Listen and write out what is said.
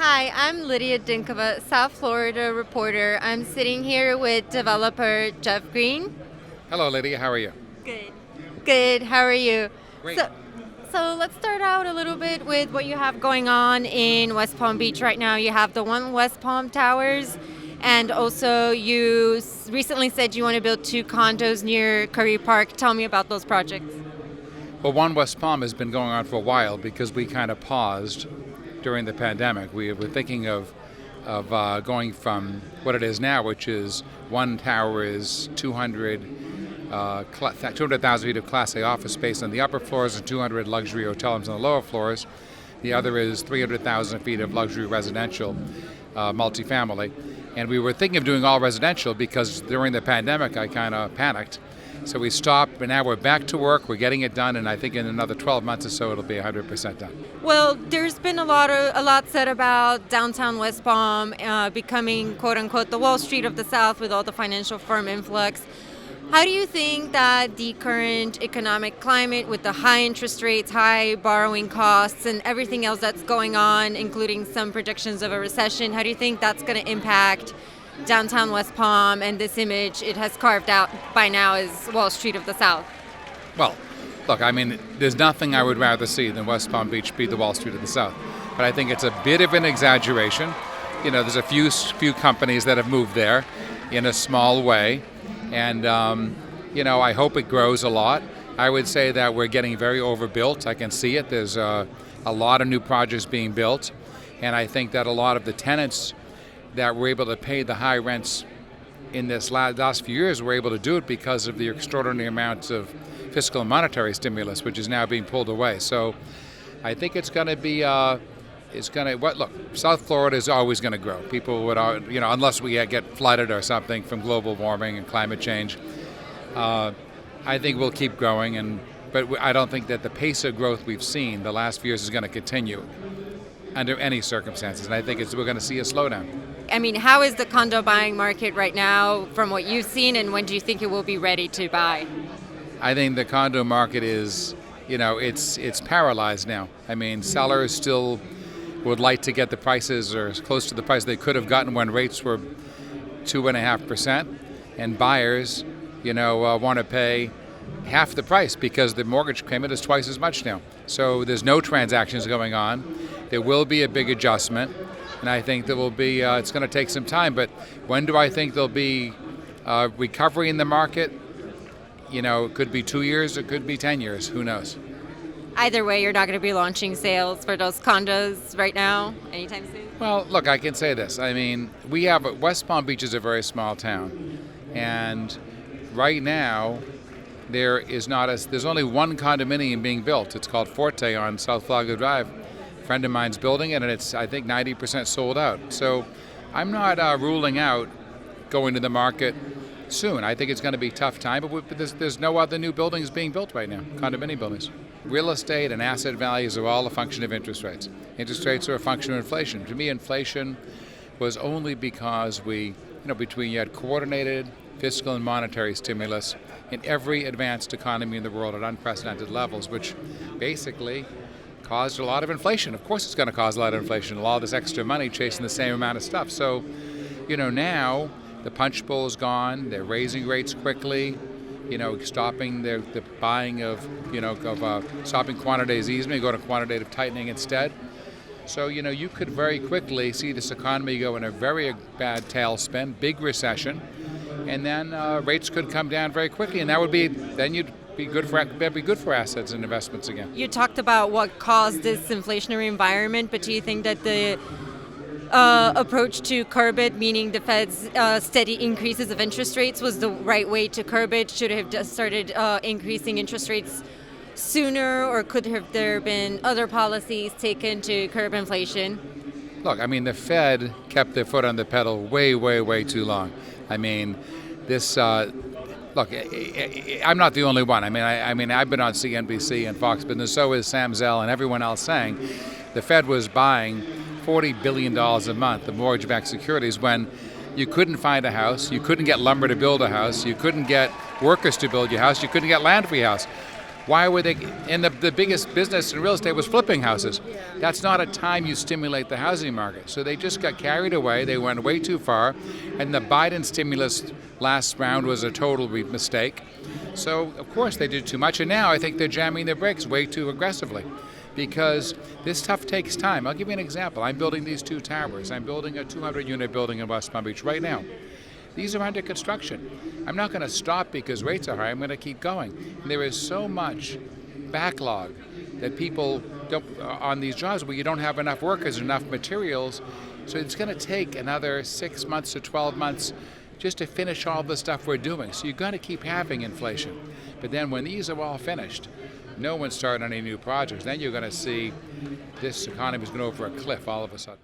Hi, I'm Lidia Dinkova, South Florida reporter. I'm sitting here with developer Jeff Greene. Hello, Lydia. How are you? Good. Good. How are you? Great. So let's start out a little bit with what you have going on in West Palm Beach right now. You have the One West Palm Towers, and also you recently said you want to build two condos near Curry Park. Tell me about those projects. Well, One West Palm has been going on for a while because we kind of paused during the pandemic. We were thinking of going from what it is now, which is one tower is 200,000 feet of Class A office space on the upper floors and 200 luxury hotel rooms on the lower floors. The other is 300,000 feet of luxury residential multifamily. And we were thinking of doing all residential because during the pandemic I kind of panicked. So we stopped, but now we're back to work. We're getting it done, and I think in another 12 months or so it'll be 100% done. Well, there's been a lot said about downtown West Palm becoming "quote unquote" the Wall Street of the South with all the financial firm influx. How do you think that the current economic climate, with the high interest rates, high borrowing costs, and everything else that's going on, including some predictions of a recession, how do you think that's going to impact downtown West Palm and this image it has carved out by now as Wall Street of the South? Well, look, I mean, there's nothing I would rather see than West Palm Beach be the Wall Street of the South. But I think it's a bit of an exaggeration. You know, there's a few companies that have moved there in a small way. And, I hope it grows a lot. I would say that we're getting very overbuilt. I can see it. There's a lot of new projects being built. And I think that a lot of the tenants that were able to pay the high rents in this last few years were able to do it because of the extraordinary amounts of fiscal and monetary stimulus, which is now being pulled away. So I think it's going to be, look, South Florida is always going to grow. People would, unless we get flooded or something from global warming and climate change, I think we'll keep growing. But I don't think that the pace of growth we've seen the last few years is going to continue under any circumstances. And I think we're going to see a slowdown. I mean, how is the condo buying market right now from what you've seen, and when do you think it will be ready to buy? I think the condo market is, it's paralyzed now. I mean, sellers still would like to get the prices or as close to the price they could have gotten when rates were 2.5%, and buyers, want to pay half the price because the mortgage payment is twice as much now. So there's no transactions going on. There will be a big adjustment, and I think there will be. It's going to take some time. But when do I think there'll be recovery in the market? It could be 2 years, it could be 10 years. Who knows? Either way, you're not going to be launching sales for those condos right now, anytime soon? Well, look, I can say this. I mean, West Palm Beach is a very small town, and right now there's only one condominium being built. It's called Forte on South Flagler Drive. A friend of mine's building it, and it's, I think, 90% sold out. So I'm not ruling out going to the market soon. I think it's going to be a tough time, but there's no other new buildings being built right now, condominium buildings. Real estate and asset values are all a function of interest rates. Interest rates are a function of inflation. To me, inflation was only because you had coordinated fiscal and monetary stimulus in every advanced economy in the world at unprecedented levels, which basically caused a lot of inflation. Of course it's going to cause a lot of inflation, a lot of this extra money chasing the same amount of stuff. So, now the punch bowl is gone. They're raising rates quickly, stopping the buying of stopping quantitative easing, go to quantitative tightening instead. So, you could very quickly see this economy go in a very bad tailspin, big recession, and then rates could come down very quickly, and you'd be good for assets and investments again. You talked about what caused this inflationary environment, but do you think that the approach to curb it, meaning the Fed's steady increases of interest rates, was the right way to curb it? Should it have just started increasing interest rates sooner, or could there been other policies taken to curb inflation? Look, I mean, the Fed kept their foot on the pedal way, way, way too long. I mean, this. Look, I'm not the only one. I mean, I've been on CNBC and Fox Business. So is Sam Zell and everyone else saying the Fed was buying $40 billion a month of mortgage-backed securities when you couldn't find a house, you couldn't get lumber to build a house, you couldn't get workers to build your house, you couldn't get land for your house. Why were they? And the biggest business in real estate was flipping houses. That's not a time you stimulate the housing market. So they just got carried away. They went way too far, and the Biden stimulus last round was a total mistake. So of course they did too much, and now I think they're jamming their brakes way too aggressively, because this stuff takes time. I'll give you an example. I'm building these 2 towers. I'm building a 200-unit building in West Palm Beach right now. These are under construction. I'm not going to stop because rates are high. I'm going to keep going. And there is so much backlog that people don't on these jobs where you don't have enough workers, enough materials. So it's going to take another 6 months to 12 months just to finish all the stuff we're doing. So you're going to keep having inflation. But then when these are all finished, no one's starting any new projects. Then you're going to see this economy is going over a cliff all of a sudden.